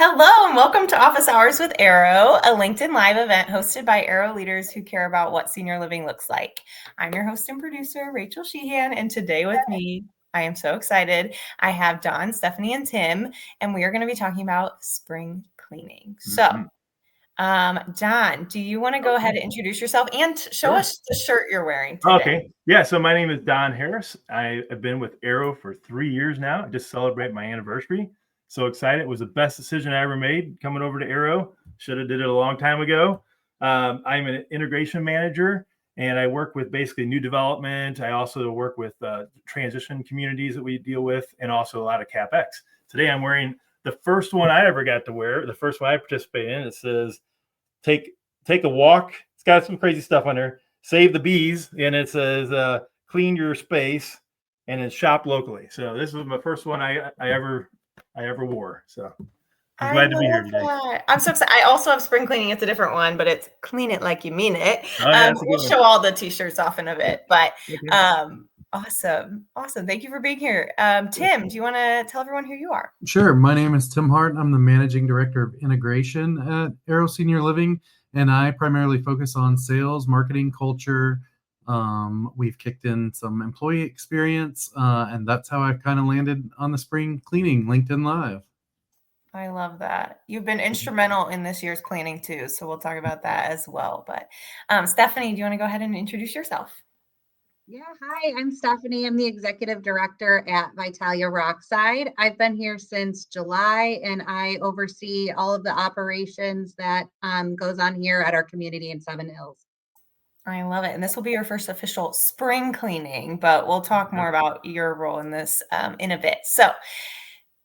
Hello and welcome to Office Hours with Arrow, a LinkedIn Live event hosted by Arrow leaders who care about what senior living looks like. I'm your host and producer, Rachel Sheehan, and today with me, I am so excited. I have Don, Stephanie, and Tim, and we are going to be talking about spring cleaning. So, Don, do you want to go ahead and introduce yourself and show us the shirt you're wearing today? Okay. Yeah. So my name is Don Harris. I have been with Arrow for 3 years now. I just celebrate my anniversary. So excited. It was the best decision I ever made coming over to Arrow. Should have did it a long time ago. I'm an integration manager and I work with basically new development. I also work with transition communities that we deal with and also a lot of CapEx. Today I'm wearing the first one I ever got to wear, the first one I participated in. It says, take a walk. It's got some crazy stuff on there. Save the bees, and it says clean your space, and it's shop locally. So this was my first one I ever wore. So I'm glad to be here today. I'm so excited. I also have spring cleaning. It's a different one, but it's clean it like you mean it. Oh, yeah, We'll show all the t-shirts off in a bit, but awesome. Thank you for being here. Tim, do you want to tell everyone who you are? Sure. My name is Tim Hart. I'm the Managing Director of Integration at Arrow Senior Living, and I primarily focus on sales, marketing, culture. We've kicked in some employee experience, and that's how I've kind of landed on the spring cleaning LinkedIn Live. I love that. You've been instrumental in this year's planning too, so we'll talk about that as well. But Stephanie, do you want to go ahead and introduce yourself? Yeah, hi, I'm Stephanie. I'm the executive director at Vitalia Rockside. I've been here since July and I oversee all of the operations that goes on here at our community in Seven Hills. I love it. And this will be your first official spring cleaning, but we'll talk more about your role in this in a bit. So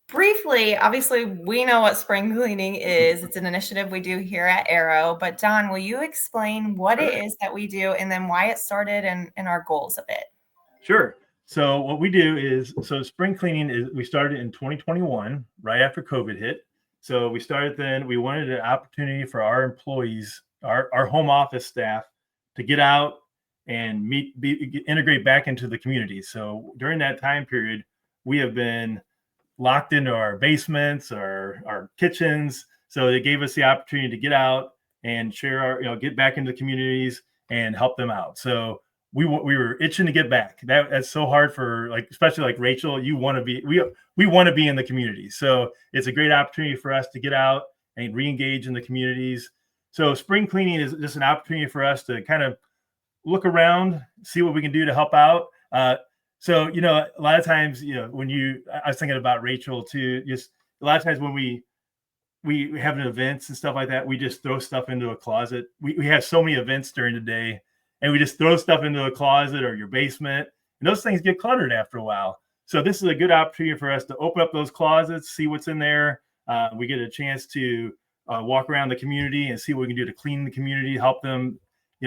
briefly, obviously, we know what spring cleaning is. It's an initiative we do here at Arrow. But Don, will you explain what it is that we do and then why it started and our goals a bit? Sure. So what we do is, spring cleaning is, we started in 2021, right after COVID hit. So we started then, we wanted an opportunity for our employees, our home office staff to get out and integrate back into the community. So during that time period, we have been locked into our basements, our kitchens. So they gave us the opportunity to get out and share get back into the communities and help them out. So we were itching to get back. That's so hard for especially like Rachel. You want to be, we want to be in the community. So it's a great opportunity for us to get out and re-engage in the communities. So spring cleaning is just an opportunity for us to kind of look around, see what we can do to help out. So, a lot of times, when I was thinking about Rachel too, just a lot of times when we have events and stuff like that, we just throw stuff into a closet. We have so many events during the day and we just throw stuff into a closet or your basement, and those things get cluttered after a while. So this is a good opportunity for us to open up those closets, see what's in there. We get a chance to walk around the community and see what we can do to clean the community, help them.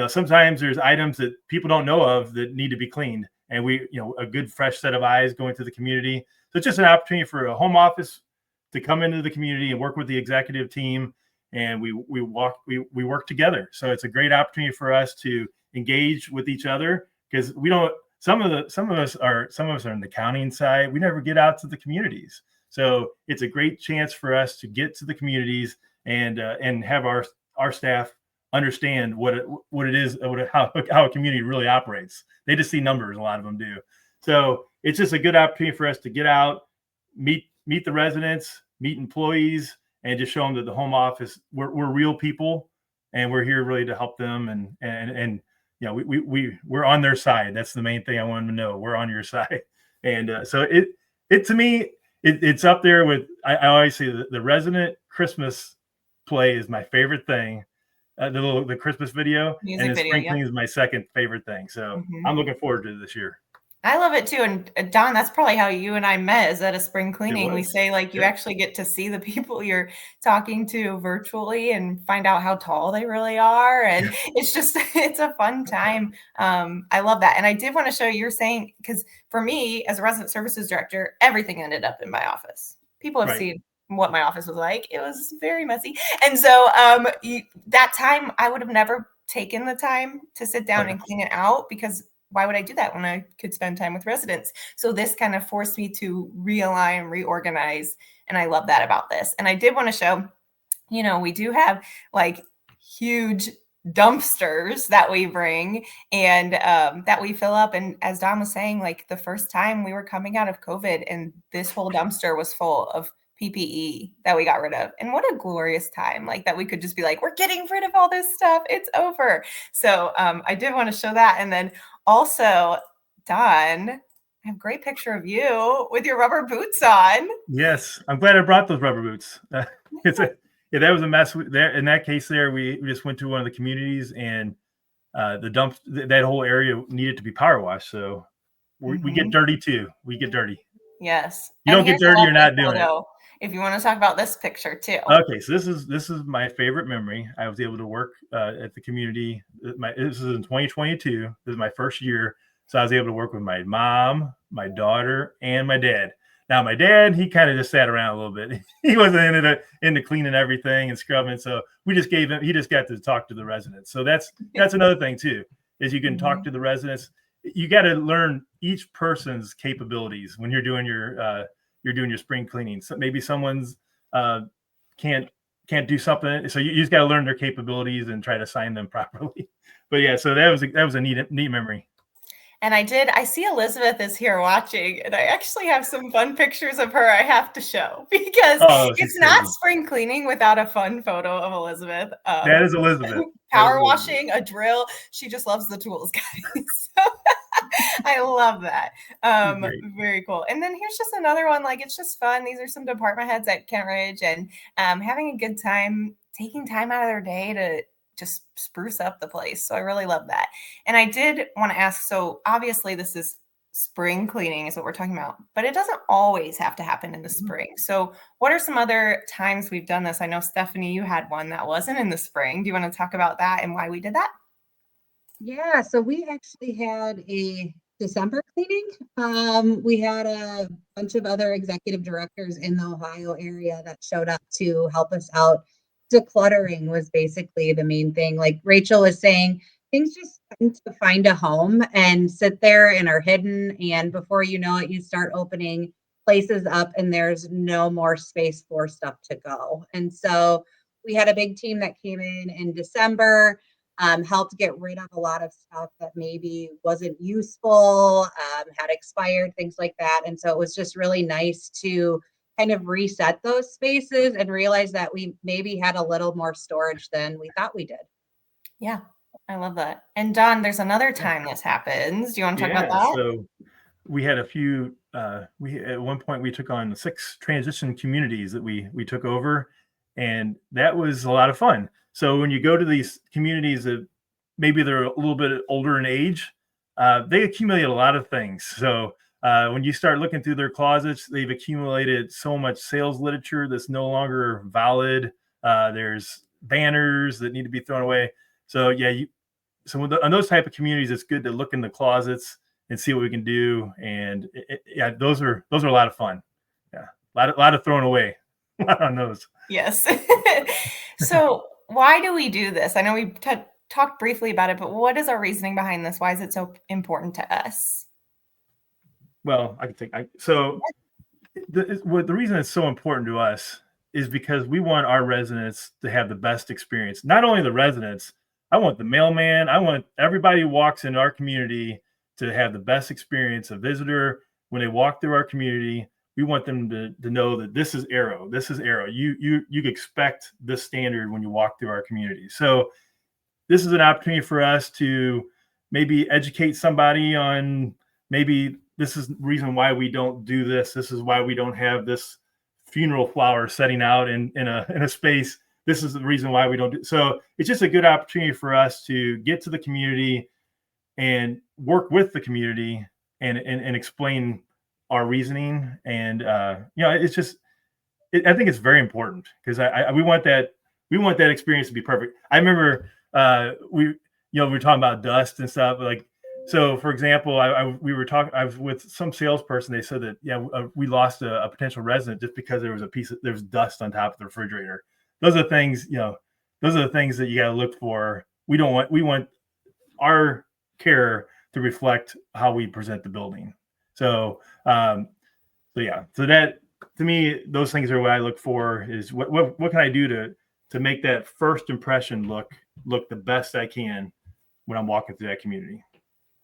Sometimes there's items that people don't know of that need to be cleaned. And a good fresh set of eyes going to the community. So it's just an opportunity for a home office to come into the community and work with the executive team, and we work together. So it's a great opportunity for us to engage with each other, because we don't. Some of us are on the accounting side. We never get out to the communities. So it's a great chance for us to get to the communities and have our staff understand what it is, how a community really operates. They just see numbers. A lot of them do. So it's just a good opportunity for us to get out, meet the residents, meet employees, and just show them that the home office, we're real people, and we're here really to help them. And we're on their side. That's the main thing I want them to know. We're on your side. And so it to me, it's up there with, I always say the resident Christmas play is my favorite thing. The Christmas video, music and the video, spring cleaning is my second favorite thing. So I'm looking forward to this year. I love it too. And Don, that's probably how you and I met, is at a spring cleaning. We say you actually get to see the people you're talking to virtually and find out how tall they really are. And it's a fun time. I love that. And I did want to show you're saying, because for me as a resident services director, everything ended up in my office. People have seen what my office was like. It was very messy. And so that time I would have never taken the time to sit down and clean it out, because why would I do that when I could spend time with residents? So this kind of forced me to realign, reorganize And I love that about this. And I did want to show, we do have like huge dumpsters that we bring and that we fill up. And as Don was saying, like the first time we were coming out of COVID and this whole dumpster was full of PPE that we got rid of. And what a glorious time, like that we could just be like, we're getting rid of all this stuff. It's over. So I did want to show that. And then also, Don, I have a great picture of you with your rubber boots on. Yes, I'm glad I brought those rubber boots. Yeah, that was a mess. There, in that case, we just went to one of the communities, and that whole area needed to be power washed. So we get dirty too. We get dirty. Yes. You don't get dirty, you're not doing it. If you want to talk about this picture too. Okay, so this is my favorite memory. I was able to work at the community. This is in 2022. This is my first year, so I was able to work with my mom, my daughter, and my dad. Now, my dad, he kind of just sat around a little bit. He wasn't into cleaning everything and scrubbing. So we just he just got to talk to the residents. So that's another thing too, is you can talk to the residents. You got to learn each person's capabilities when you're doing your spring cleaning. So maybe someone's can't do something. So you just got to learn their capabilities and try to assign them properly. But yeah, so that was a neat memory. And I see Elizabeth is here watching, and I actually have some fun pictures of her I have to show because it's not spring cleaning without a fun photo of Elizabeth. That is Elizabeth. Power washing, a drill. She just loves the tools, guys. So I love that. Very cool. And then here's just another one. Like, it's just fun. These are some department heads at Kent Ridge and having a good time, taking time out of their day to just spruce up the place. So I really love that. And I did want to ask, so obviously this is spring cleaning is what we're talking about, but it doesn't always have to happen in the spring. So what are some other times we've done this? I know, Stephanie, you had one that wasn't in the spring. Do you want to talk about that and why we did that? Yeah, so we actually had a December cleaning. We had a bunch of other executive directors in the Ohio area that showed up to help us out. Decluttering was basically the main thing. Like Rachel was saying, things just tend to find a home and sit there and are hidden. And before you know it, you start opening places up and there's no more space for stuff to go. And so we had a big team that came in December, helped get rid of a lot of stuff that maybe wasn't useful, had expired, things like that. And so it was just really nice to kind of reset those spaces and realize that we maybe had a little more storage than we thought we did. Yeah, I love that. And Don, there's another time this happens. Do you want to talk about that? So we had a few, at one point we took on 6 transition communities that we took over, and that was a lot of fun. So when you go to these communities that maybe they're a little bit older in age, they accumulate a lot of things. So when you start looking through their closets, they've accumulated so much sales literature that's no longer valid. There's banners that need to be thrown away. So yeah, on those type of communities, it's good to look in the closets and see what we can do. And those are a lot of fun. Yeah, a lot of throwing away on those. Yes. So why do we do this? I know we talked briefly about it, but what is our reasoning behind this? Why is it so important to us? Well, I can think. The reason it's so important to us is because we want our residents to have the best experience. Not only the residents, I want the mailman. I want everybody who walks into our community to have the best experience. A visitor, when they walk through our community, we want them to know that this is Arrow. This is Arrow. You expect this standard when you walk through our community. So this is an opportunity for us to maybe educate somebody on maybe this is the reason why we don't do this. This is why we don't have this funeral flower setting out in a space. This is the reason why we don't do. So it's just a good opportunity for us to get to the community and work with the community and explain our reasoning. And it's just, I think it's very important because we want that experience to be perfect. I remember we were talking about dust and stuff like. So, for example, I was with some salesperson. They said that we lost a potential resident just because there was dust on top of the refrigerator. Those are things those are the things that you got to look for. We want our care to reflect how we present the building. So that to me, those things are what I look for is what can I do to make that first impression look the best I can when I'm walking through that community.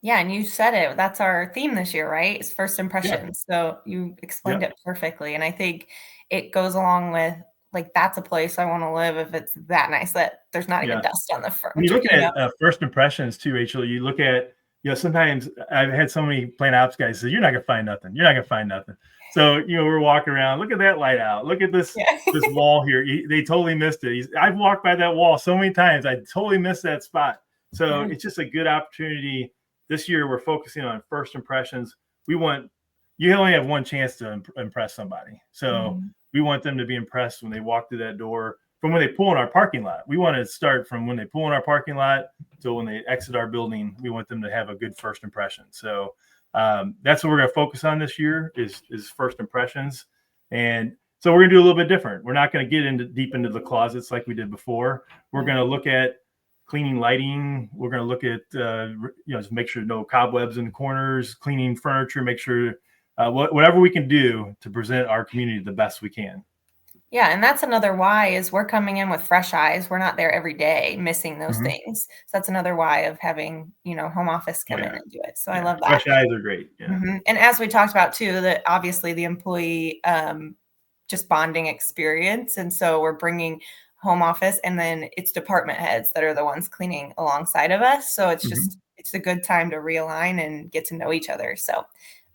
Yeah, and you said it. That's our theme this year, right? It's first impressions. So you explained Yeah. it perfectly. And I think it goes along with like that's a place I want to live if it's that nice that there's not even Yeah. dust on the When you furniture, look at first impressions too, Rachel, you look at, sometimes I've had so many plant ops guys say, you're not gonna find nothing. You're not gonna find nothing. So, we're walking around, look at that light out. Look at this Yeah. this wall here. They totally missed it. I've walked by that wall so many times. I totally missed that spot. So Yeah. it's just a good opportunity. This year we're focusing on first impressions. You only have one chance to impress somebody. So we want them to be impressed when they walk through that door, from when they pull in our parking lot. We want to start from when they pull in our parking lot till when they exit our building. We want them to have a good first impression. So that's what we're going to focus on this year is first impressions. And so we're going to do a little bit different. We're not going to get deep into the closets like we did before. We're going to look at cleaning lighting. We're going to look at, just make sure no cobwebs in the corners, cleaning furniture, make sure whatever we can do to present our community the best we can. Yeah, and that's another why is we're coming in with fresh eyes. We're not there every day missing those things. So that's another why of having, home office come in and do it. So I love that. Fresh eyes are great. Yeah. And as we talked about too, that obviously the employee just bonding experience. And so we're bringing home office and then it's department heads that are the ones cleaning alongside of us. So it's just, it's a good time to realign and get to know each other. So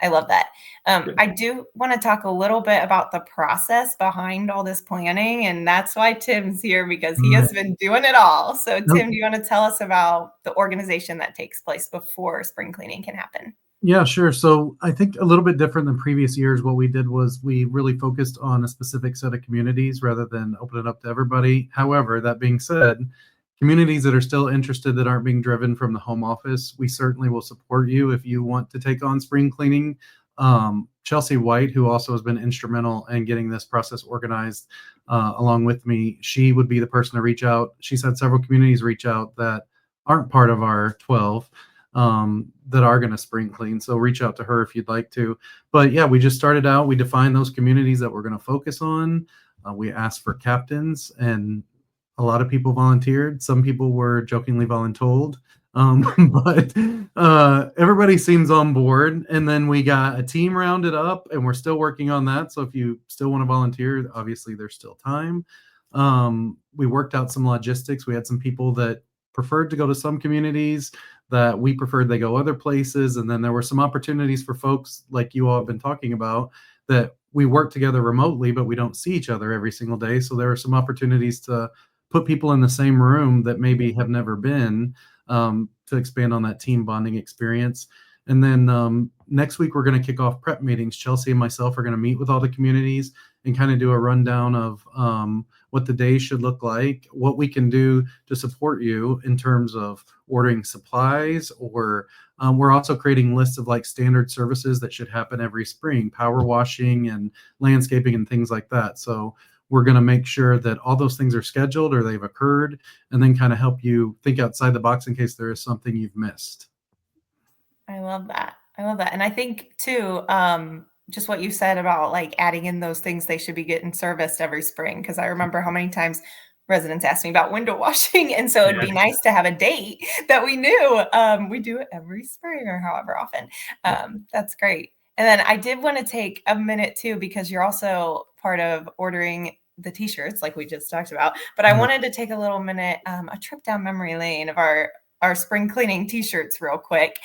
I love that. I do want to talk a little bit about the process behind all this planning. And that's why Tim's here because he has been doing it all. So Tim, do you want to tell us about the organization that takes place before spring cleaning can happen? Yeah, sure. So I think a little bit different than previous years. What we did was we really focused on a specific set of communities rather than open it up to everybody. However, that being said, communities that are still interested that aren't being driven from the home office, we certainly will support you if you want to take on spring cleaning. Chelsea White, who also has been instrumental in getting this process organized along with me, she would be the person to reach out. She's had several communities reach out that aren't part of our 12 that are going to spring clean. So reach out to her if you'd like to. But yeah, we just started out. We defined those communities that we're going to focus on. We asked for captains, and a lot of people volunteered. Some people were jokingly voluntold, but everybody seems on board. And then we got a team rounded up, and we're still working on that. So if you still want to volunteer, obviously there's still time. We worked out some logistics. We had some people that preferred to go to some communities that we preferred they go other places. And then there were some opportunities for folks like you all have been talking about that we work together remotely, but we don't see each other every single day. So there are some opportunities to put people in the same room that maybe have never been to expand on that team bonding experience. And then next week, we're going to kick off prep meetings. Chelsea and myself are going to meet with all the communities and kind of do a rundown of what the day should look like, what we can do to support you in terms of ordering supplies, or we're also creating lists of like standard services that should happen every spring, power washing and landscaping and things like that. So we're going to make sure that all those things are scheduled or they've occurred, and then kind of help you think outside the box in case there is something you've missed. I love that. I love that. And I think too, just what you said about like adding in those things they should be getting serviced every spring. Cause I remember how many times residents asked me about window washing. And so it'd be nice to have a date that we knew we do it every spring or however often. That's great. And then I did want to take a minute too, because you're also part of ordering the t-shirts like we just talked about, but I wanted to take a little minute, a trip down memory lane of our spring cleaning t-shirts real quick,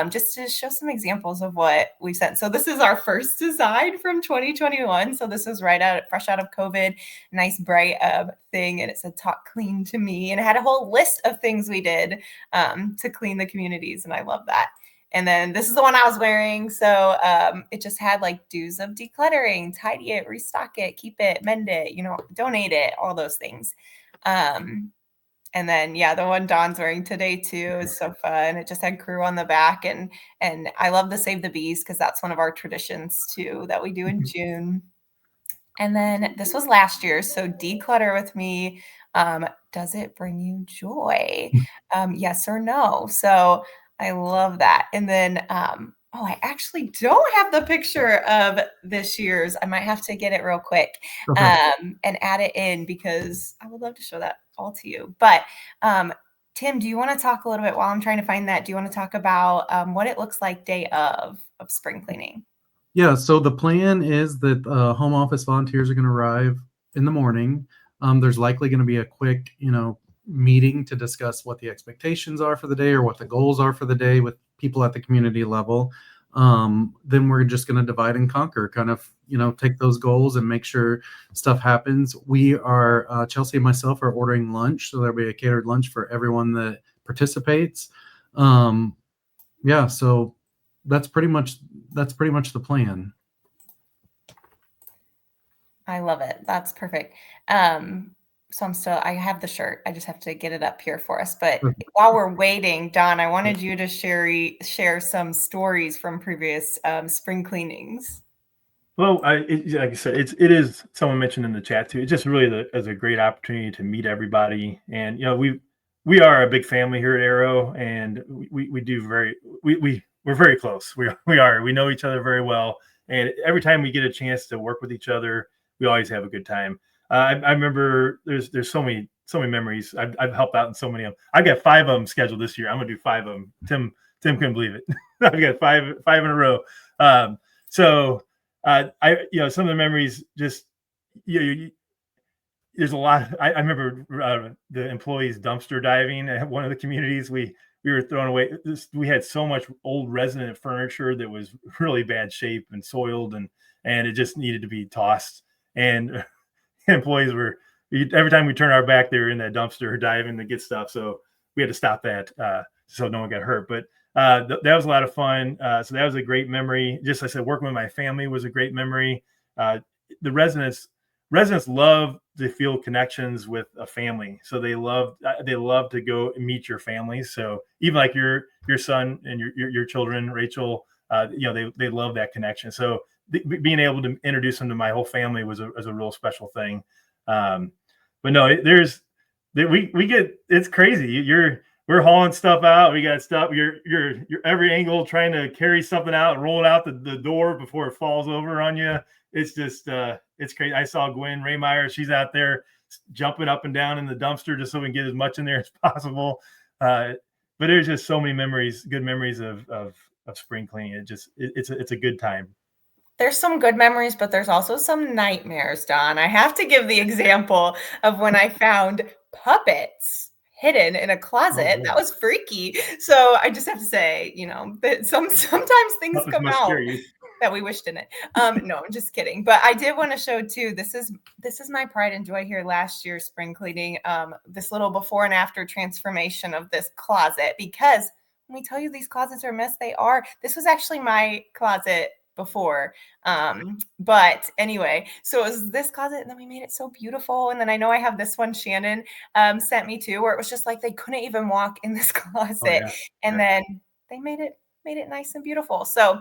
just to show some examples of what we sent. So this is our first design from 2021. So this was fresh out of COVID, nice bright thing. And it said talk clean to me. And it had a whole list of things we did to clean the communities. And I love that. And then this is the one I was wearing. So it just had like do's of decluttering, tidy it, restock it, keep it, mend it, donate it, all those things. And then, the one Dawn's wearing today too is so fun. It just had crew on the back, and I love the Save the Bees because that's one of our traditions too that we do in June. And then this was last year, so declutter with me. Does it bring you joy? Yes or no? So I love that. And then Oh, I actually don't have the picture of this year's. I might have to get it real quick and add it in because I would love to show that all to you. But Tim, do you want to talk a little bit while I'm trying to find that? Do you want to talk about what it looks like day of spring cleaning? Yeah, so the plan is that home office volunteers are going to arrive in the morning. There's likely going to be a quick, meeting to discuss what the expectations are for the day or what the goals are for the day with people at the community level. Then we're just going to divide and conquer, kind of, take those goals and make sure stuff happens. We are, Chelsea and myself are ordering lunch, so there'll be a catered lunch for everyone that participates. Yeah, so that's pretty much the plan. I love it. That's perfect. So I have the shirt. I just have to get it up here for us. But while we're waiting, Don, I wanted you to share some stories from previous spring cleanings. Well, like I said, it is. Someone mentioned in the chat too. It's just really as a great opportunity to meet everybody, and we are a big family here at Arrow, and we do we're very close. We know each other very well, and every time we get a chance to work with each other, we always have a good time. I remember there's so many memories. I've helped out in so many of them. I've got 5 of them scheduled this year. I'm gonna do 5 of them. Tim couldn't believe it. I've got five in a row. So some of the memories just there's a lot. I remember the employees dumpster diving at one of the communities. We were throwing away. We had so much old resident furniture that was really bad shape and soiled, and it just needed to be tossed. And employees were every time we turn our back, they were in that dumpster diving to get stuff. So we had to stop that so no one got hurt. But that was a lot of fun. So that was a great memory. Just like I said, working with my family was a great memory. The residents love to feel connections with a family, so they love to go meet your families. So even like your son and your children, Rachel, they love that connection. So being able to introduce them to my whole family was a real special thing. But no, we get, it's crazy. We're hauling stuff out. We got stuff. You're every angle trying to carry something out and roll it out the door before it falls over on you. It's just it's crazy. I saw Gwen Raymeyer. She's out there jumping up and down in the dumpster just so we can get as much in there as possible. But there's just so many memories, good memories of spring cleaning. It's a good time. There's some good memories, but there's also some nightmares, Don. I have to give the example of when I found puppets hidden in a closet. That was freaky. So I just have to say, that sometimes things come out that we wish didn't. No, I'm just kidding. But I did want to show too. This is my pride and joy here. Last year's spring cleaning, this little before and after transformation of this closet. Because when we tell you these closets are a mess, they are. This was actually my closet before. But anyway, so it was this closet and then we made it so beautiful. And then I know I have this one Shannon sent me to where it was just like they couldn't even walk in this closet. And then they made it nice and beautiful. So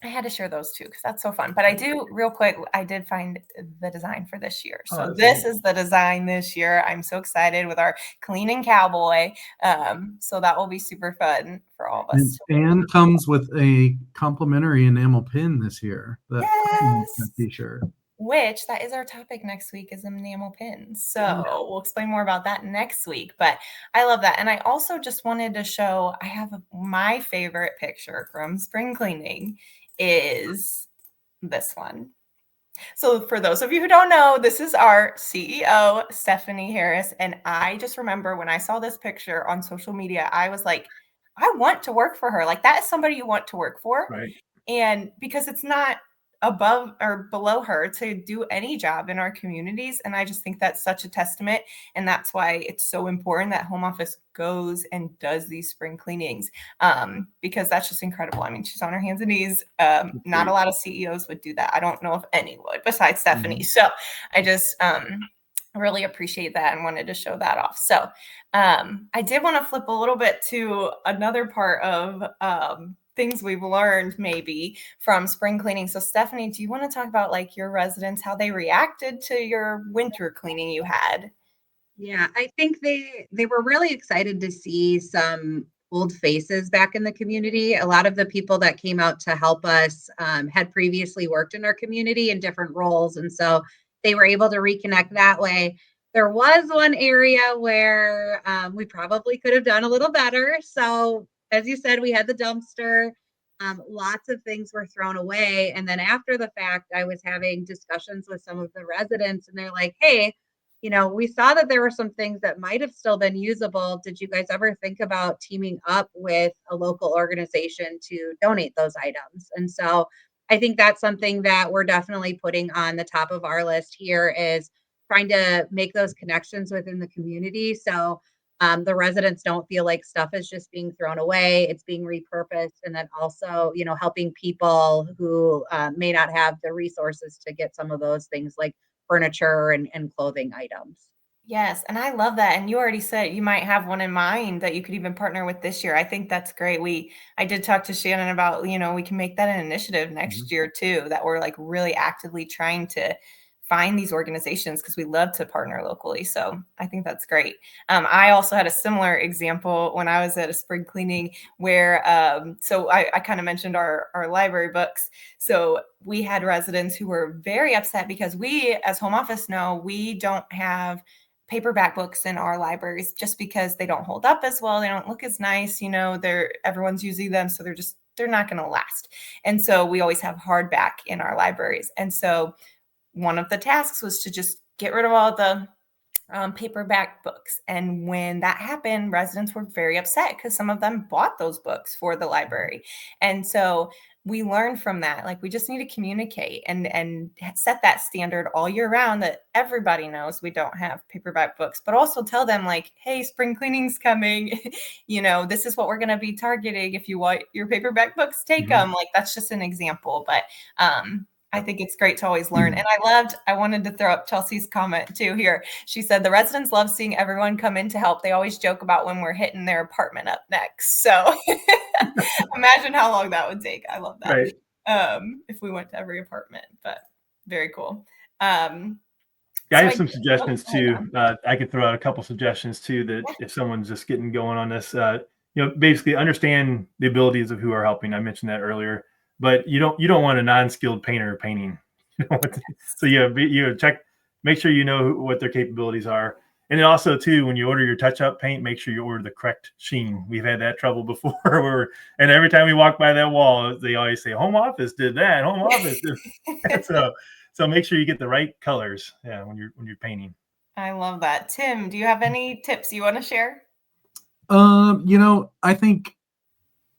I had to share those too because that's so fun. But I do real quick, I did find the design for this year. So this is the design this year. I'm so excited with our cleaning cowboy. So that will be super fun for all of us. And comes with a complimentary enamel pin this year. That t-shirt. Which that is our topic next week is enamel pins. So we'll explain more about that next week. But I love that. And I also just wanted to show, I have my favorite picture from spring cleaning is this one. So for those of you who don't know, this is our CEO, Stephanie Harris. And I just remember when I saw this picture on social media, I was like, I want to work for her. Like that is somebody you want to work for. Right. And because it's not above or below her to do any job in our communities. And I just think that's such a testament. And that's why it's so important that home office goes and does these spring cleanings because that's just incredible. I mean, she's on her hands and knees. Not a lot of CEOs would do that. I don't know if any would besides Stephanie. So I just really appreciate that and wanted to show that off. So I did want to flip a little bit to another part of things we've learned maybe from spring cleaning. So Stephanie, do you want to talk about like your residents, how they reacted to your winter cleaning you had? Yeah, I think they were really excited to see some old faces back in the community. A lot of the people that came out to help us had previously worked in our community in different roles. And so they were able to reconnect that way. There was one area where we probably could have done a little better. So as you said, we had the dumpster. Lots of things were thrown away. And then after the fact, I was having discussions with some of the residents and they're like, hey, we saw that there were some things that might have still been usable. Did you guys ever think about teaming up with a local organization to donate those items? And so I think that's something that we're definitely putting on the top of our list here is trying to make those connections within the community. So the residents don't feel like stuff is just being thrown away, it's being repurposed. And then also, helping people who may not have the resources to get some of those things like furniture and clothing items. Yes, and I love that. And you already said you might have one in mind that you could even partner with this year. I think that's great. I did talk to Shannon about, we can make that an initiative next year too, that we're like really actively trying to find these organizations because we love to partner locally. So I think that's great. I also had a similar example when I was at a spring cleaning where, so I kind of mentioned our library books. So we had residents who were very upset because we, as home office, know we don't have paperback books in our libraries just because they don't hold up as well. They don't look as nice. Everyone's using them. So they're not going to last. And so we always have hardback in our libraries. And so one of the tasks was to just get rid of all the paperback books. And when that happened, residents were very upset because some of them bought those books for the library. And so we learned from that, like we just need to communicate and set that standard all year round that everybody knows we don't have paperback books, but also tell them like, hey, spring cleaning's coming. This is what we're going to be targeting. If you want your paperback books, take them. Like that's just an example. But I think it's great to always learn. And I wanted to throw up Chelsea's comment too here. She said, the residents love seeing everyone come in to help. They always joke about when we're hitting their apartment up next. So imagine how long that would take. I love that. Right. If we went to every apartment, but very cool. I have some suggestions too. I could throw out a couple suggestions too, that if someone's just getting going on this, basically understand the abilities of who are helping. I mentioned that earlier. But you don't want a non-skilled painter painting. So you check, make sure you know what their capabilities are. And then also too, when you order your touch-up paint, make sure you order the correct sheen. We've had that trouble before, and every time we walk by that wall, they always say, "Home office did that. Home office did that." So make sure you get the right colors, when you're painting. I love that. Tim, do you have any tips you want to share? I think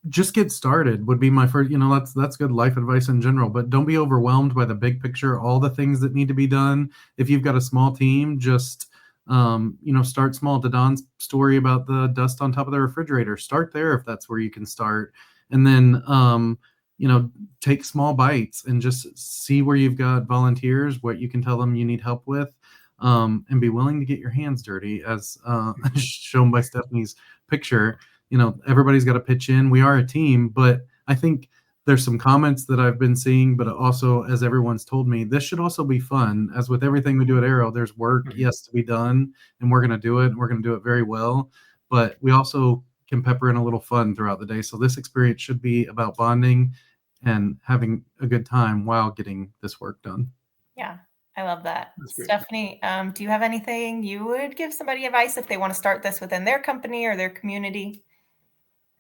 just get started would be my first, that's good life advice in general, but don't be overwhelmed by the big picture, all the things that need to be done. If you've got a small team, just, start small. To Don's story about the dust on top of the refrigerator, start there if that's where you can start. And then, take small bites and just see where you've got volunteers, what you can tell them you need help with, and be willing to get your hands dirty as shown by Stephanie's picture. Everybody's got to pitch in. We are a team, but I think there's some comments that I've been seeing, but also, as everyone's told me, this should also be fun. As with everything we do at Arrow, there's work, yes, to be done, and we're going to do it, and we're going to do it very well. But we also can pepper in a little fun throughout the day. So this experience should be about bonding and having a good time while getting this work done. Yeah, I love that. Stephanie, do you have anything you would give somebody advice if they want to start this within their company or their community?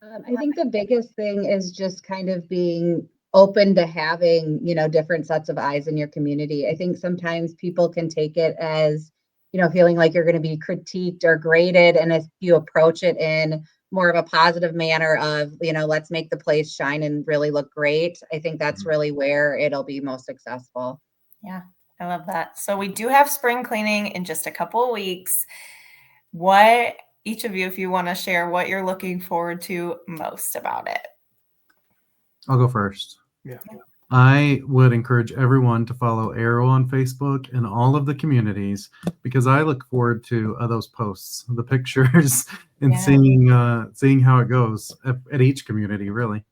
I think the biggest thing is just kind of being open to having, different sets of eyes in your community. I think sometimes people can take it as, feeling like you're going to be critiqued or graded. And if you approach it in more of a positive manner of, let's make the place shine and really look great, I think that's really where it'll be most successful. Yeah, I love that. So we do have spring cleaning in just a couple of weeks. What, each of you, if you want to share what you're looking forward to most about it? I'll go first. Yeah. I would encourage everyone to follow Arrow on Facebook and all of the communities, because I look forward to those posts, the pictures, and seeing how it goes at each community, really.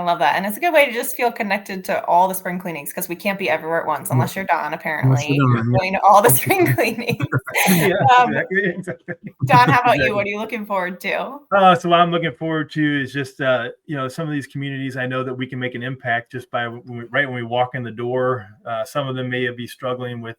I love that. And it's a good way to just feel connected to all the spring cleanings because we can't be everywhere at once unless you're Don, apparently. You're going to all the spring cleanings. Exactly. Don, how about you? What are you looking forward to? So what I'm looking forward to is just, some of these communities, I know that we can make an impact just by right when we walk in the door. Some of them may be struggling with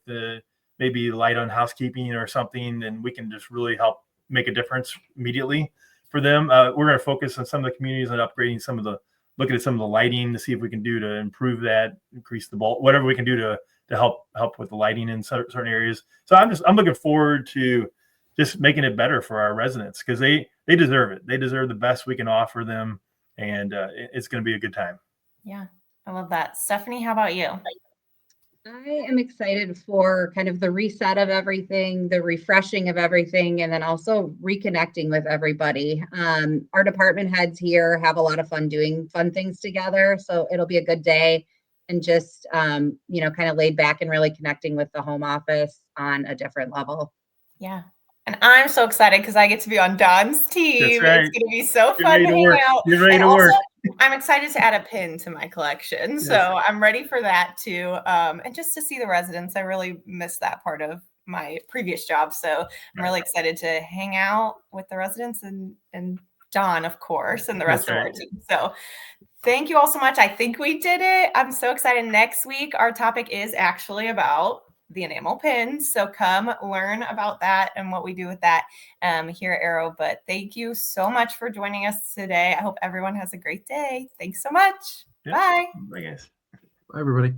maybe light on housekeeping or something, and we can just really help make a difference immediately for them. We're going to focus on some of the communities and upgrading looking at some of the lighting to see if we can do to improve that, increase the bulb, whatever we can do to help with the lighting in certain areas. So I'm looking forward to just making it better for our residents because they deserve it. They deserve the best we can offer them, and it's going to be a good time. Yeah, I love that. Stephanie, how about you? I am excited for kind of the reset of everything, the refreshing of everything, and then also reconnecting with everybody. Our department heads here have a lot of fun doing fun things together. So it'll be a good day and just, kind of laid back and really connecting with the home office on a different level. Yeah. And I'm so excited because I get to be on Don's team. Right. It's going to be so fun to hang out. You're ready to work. I'm excited to add a pin to my collection. Yes. So I'm ready for that too. And just to see the residents. I really miss that part of my previous job. So I'm really excited to hang out with the residents and Don, of course, and the rest of our team. So thank you all so much. I think we did it. I'm so excited. Next week, our topic is actually about the enamel pins. So come learn about that and what we do with that here at Arrow. But thank you so much for joining us today. I hope everyone has a great day. Thanks so much. Bye. Bye, guys. Bye, everybody.